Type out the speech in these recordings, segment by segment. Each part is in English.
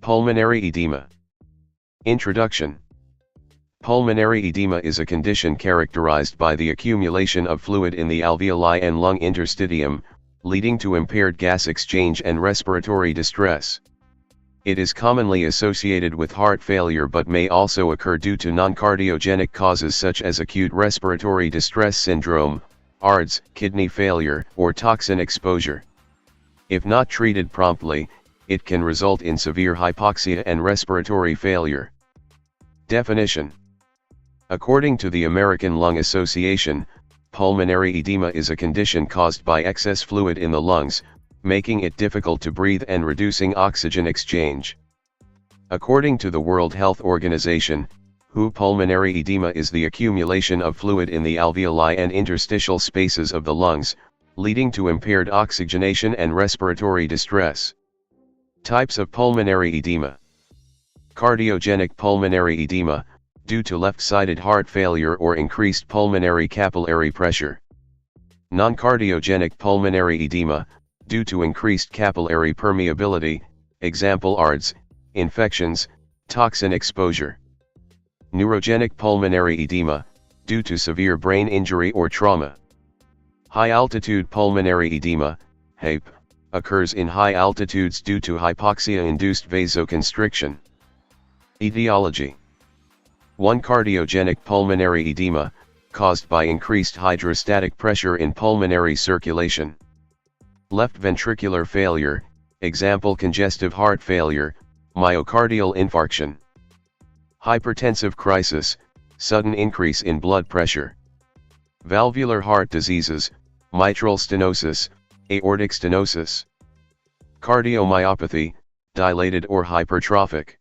Pulmonary edema. Introduction. Pulmonary edema is a condition characterized by the accumulation of fluid in the alveoli and lung interstitium, leading to impaired gas exchange and respiratory distress. It is commonly associated with heart failure but may also occur due to non-cardiogenic causes such as acute respiratory distress syndrome, ARDS, kidney failure, or toxin exposure. If not treated promptly, it can result in severe hypoxia and respiratory failure. Definition. According to the American Lung Association, pulmonary edema is a condition caused by excess fluid in the lungs, making it difficult to breathe and reducing oxygen exchange. According to the World Health Organization, WHO, pulmonary edema is the accumulation of fluid in the alveoli and interstitial spaces of the lungs, leading to impaired oxygenation and respiratory distress. Types of pulmonary edema. Cardiogenic pulmonary edema, due to left-sided heart failure or increased pulmonary capillary pressure. Non-cardiogenic pulmonary edema, due to increased capillary permeability, example ARDS, infections, toxin exposure. Neurogenic pulmonary edema, due to severe brain injury or trauma. High-altitude pulmonary edema, HAPE, occurs in high altitudes due to hypoxia-induced vasoconstriction. Etiology. 1. Cardiogenic pulmonary edema, caused by increased hydrostatic pressure in pulmonary circulation. Left ventricular failure, example congestive heart failure, myocardial infarction. Hypertensive crisis, sudden increase in blood pressure. Valvular heart diseases, mitral stenosis, aortic stenosis. Cardiomyopathy, dilated or hypertrophic.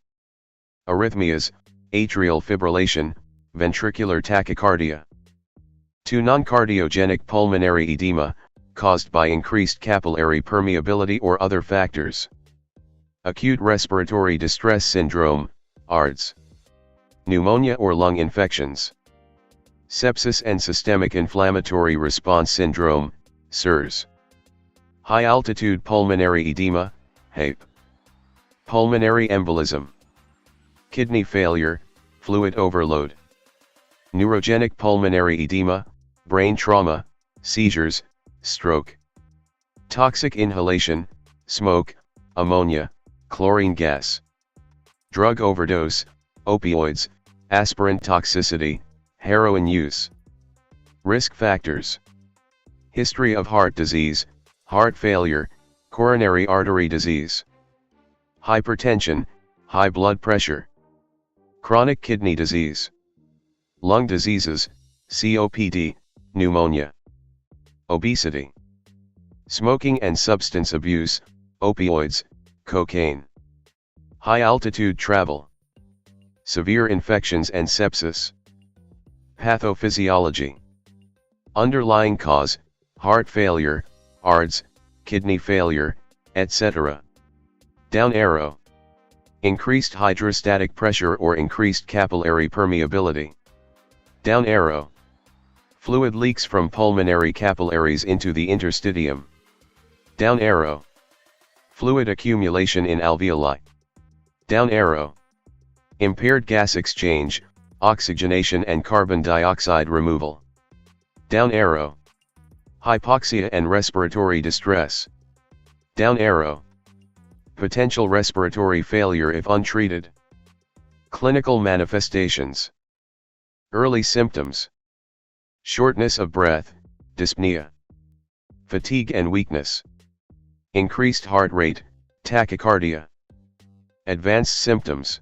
Arrhythmias, atrial fibrillation, ventricular tachycardia. 2. Non-cardiogenic pulmonary edema, caused by increased capillary permeability or other factors. Acute respiratory distress syndrome, ARDS. Pneumonia or lung infections. Sepsis and systemic inflammatory response syndrome, SIRS. High-altitude pulmonary edema, HAPE. Pulmonary embolism. Kidney failure, fluid overload. Neurogenic pulmonary edema, brain trauma, seizures, stroke. Toxic inhalation, smoke, ammonia, chlorine gas. Drug overdose, opioids, aspirin toxicity, heroin use. Risk factors. History of heart disease, heart failure, coronary artery disease. Hypertension, high blood pressure. Chronic kidney disease. Lung diseases, COPD, pneumonia. Obesity. Smoking and substance abuse, opioids, cocaine. High altitude travel. Severe infections and sepsis. Pathophysiology. Underlying cause, heart failure, ARDS, kidney failure, etc. Down arrow. Increased hydrostatic pressure or increased capillary permeability. Down arrow. Fluid leaks from pulmonary capillaries into the interstitium. Down arrow. Fluid accumulation in alveoli. Down arrow. Impaired gas exchange, oxygenation and carbon dioxide removal. Down arrow. Hypoxia and respiratory distress. Down arrow. Potential respiratory failure if untreated. Clinical manifestations. Early symptoms. Shortness of breath, dyspnea. Fatigue and weakness. Increased heart rate, tachycardia. Advanced symptoms.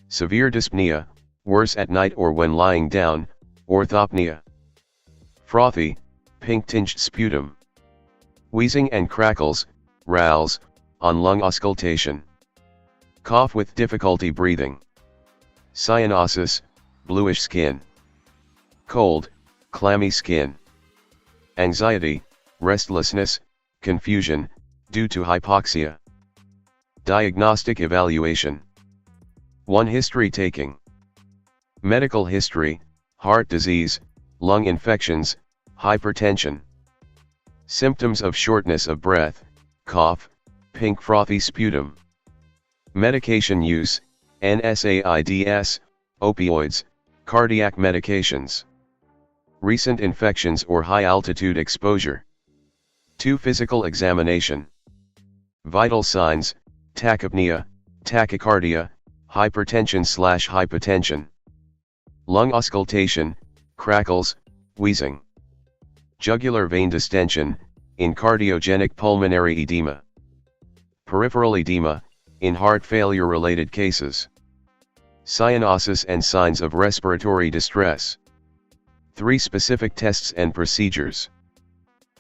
Severe dyspnea, worse at night or when lying down, orthopnea. Frothy, pink-tinged sputum. Wheezing and crackles, rales, on lung auscultation. Cough with difficulty breathing. Cyanosis, bluish skin. Cold, clammy skin. Anxiety, restlessness, confusion, due to hypoxia. Diagnostic evaluation. 1. History taking. Medical history, heart disease, lung infections, hypertension. Symptoms of shortness of breath, cough, pink frothy sputum. Medication use, NSAIDs, opioids, cardiac medications. Recent infections or high-altitude exposure. 2. Physical examination. Vital signs, tachypnea, tachycardia, hypertension/hypotension. Lung auscultation, crackles, wheezing. Jugular vein distension, in cardiogenic pulmonary edema. Peripheral edema, in heart failure-related cases. Cyanosis and signs of respiratory distress. 3. Specific tests and procedures.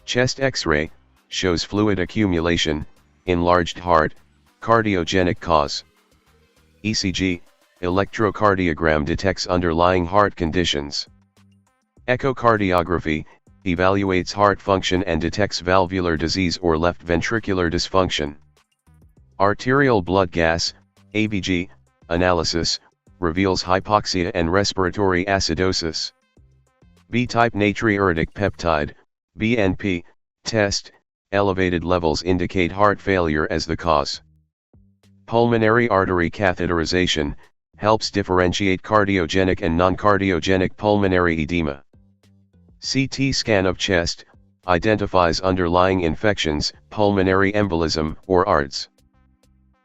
Chest X-ray, shows fluid accumulation, enlarged heart, cardiogenic cause. ECG, electrocardiogram detects underlying heart conditions. Echocardiography, evaluates heart function and detects valvular disease or left ventricular dysfunction. Arterial blood gas, ABG, analysis, reveals hypoxia and respiratory acidosis. B-type natriuretic peptide, BNP, test, elevated levels indicate heart failure as the cause. Pulmonary artery catheterization, helps differentiate cardiogenic and non-cardiogenic pulmonary edema. CT scan of chest, identifies underlying infections, pulmonary embolism, or ARDS.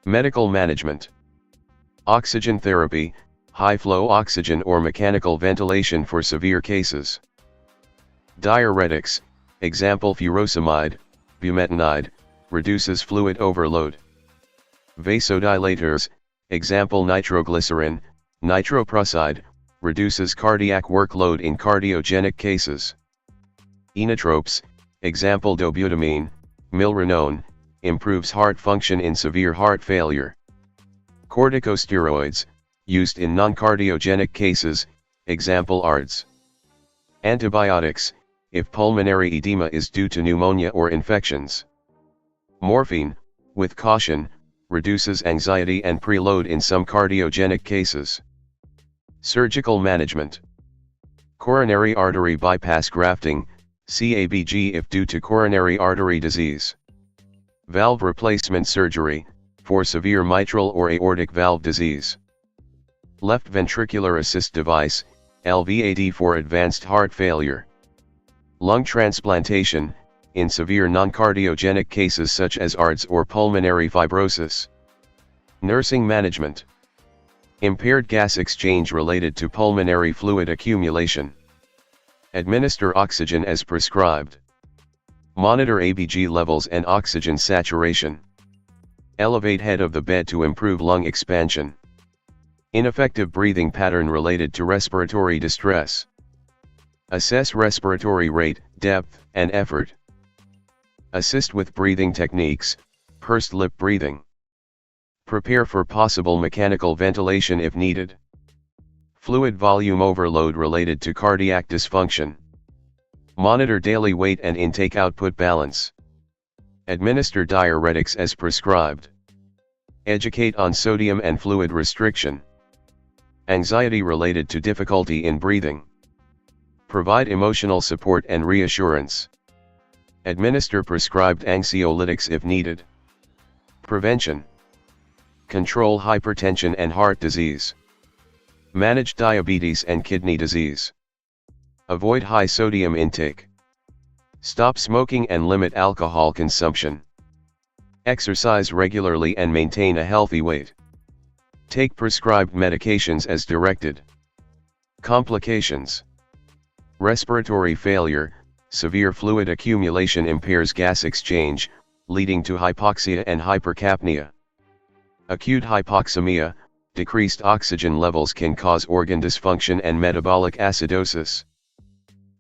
Medical management. Oxygen therapy, high-flow oxygen or mechanical ventilation for severe cases. Diuretics, example furosemide, bumetanide, reduces fluid overload. Vasodilators, example nitroglycerin, nitroprusside, reduces cardiac workload in cardiogenic cases. Inotropes, example dobutamine, milrinone, improves heart function in severe heart failure. Corticosteroids, used in non-cardiogenic cases, example ARDS. Antibiotics, if pulmonary edema is due to pneumonia or infections. Morphine, with caution, reduces anxiety and preload in some cardiogenic cases. Surgical management. Coronary artery bypass grafting, CABG if due to coronary artery disease. Valve replacement surgery, for severe mitral or aortic valve disease. Left ventricular assist device, LVAD for advanced heart failure. Lung transplantation, in severe non-cardiogenic cases such as ARDS or pulmonary fibrosis. Nursing management. Impaired gas exchange related to pulmonary fluid accumulation. Administer oxygen as prescribed. Monitor ABG levels and oxygen saturation. Elevate head of the bed to improve lung expansion. Ineffective breathing pattern related to respiratory distress. Assess respiratory rate, depth, and effort. Assist with breathing techniques, pursed lip breathing. Prepare for possible mechanical ventilation if needed. Fluid volume overload related to cardiac dysfunction. Monitor daily weight and intake output balance. Administer diuretics as prescribed. Educate on sodium and fluid restriction. Anxiety related to difficulty in breathing. Provide emotional support and reassurance. Administer prescribed anxiolytics if needed. Prevention. Control hypertension and heart disease. Manage diabetes and kidney disease. Avoid high sodium intake. Stop smoking and limit alcohol consumption. Exercise regularly and maintain a healthy weight. Take prescribed medications as directed. Complications. Respiratory failure, severe fluid accumulation impairs gas exchange, leading to hypoxia and hypercapnia. Acute hypoxemia, decreased oxygen levels can cause organ dysfunction and metabolic acidosis.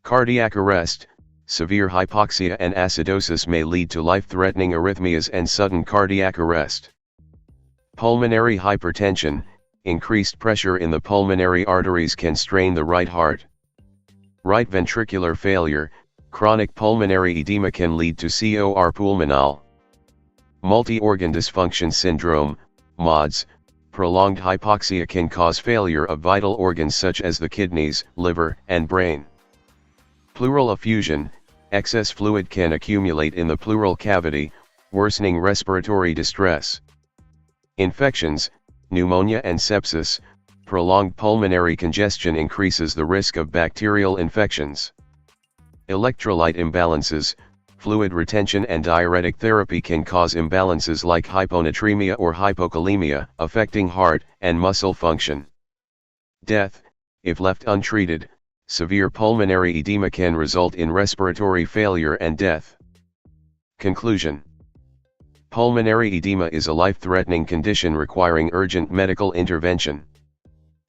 Cardiac arrest, severe hypoxia and acidosis may lead to life-threatening arrhythmias and sudden cardiac arrest. Pulmonary hypertension, increased pressure in the pulmonary arteries can strain the right heart. Right ventricular failure, chronic pulmonary edema can lead to cor pulmonale. Multi-organ dysfunction syndrome, MODS, prolonged hypoxia can cause failure of vital organs such as the kidneys, liver, and brain. Pleural effusion, excess fluid can accumulate in the pleural cavity, worsening respiratory distress. Infections, pneumonia and sepsis. Prolonged pulmonary congestion increases the risk of bacterial infections. Electrolyte imbalances, fluid retention and diuretic therapy can cause imbalances like hyponatremia or hypokalemia, affecting heart and muscle function. Death, if left untreated, severe pulmonary edema can result in respiratory failure and death. Conclusion: pulmonary edema is a life-threatening condition requiring urgent medical intervention.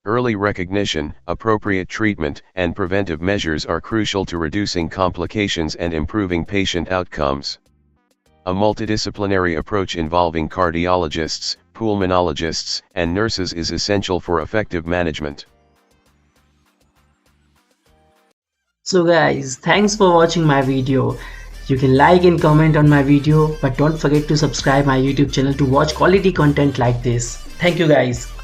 Early recognition, appropriate treatment, and preventive measures are crucial to reducing complications and improving patient outcomes. A multidisciplinary approach involving cardiologists, pulmonologists, and nurses is essential for effective management. So guys, thanks for watching my video. You can like and comment on my video, but don't forget to subscribe my YouTube channel to watch quality content like this. Thank you guys.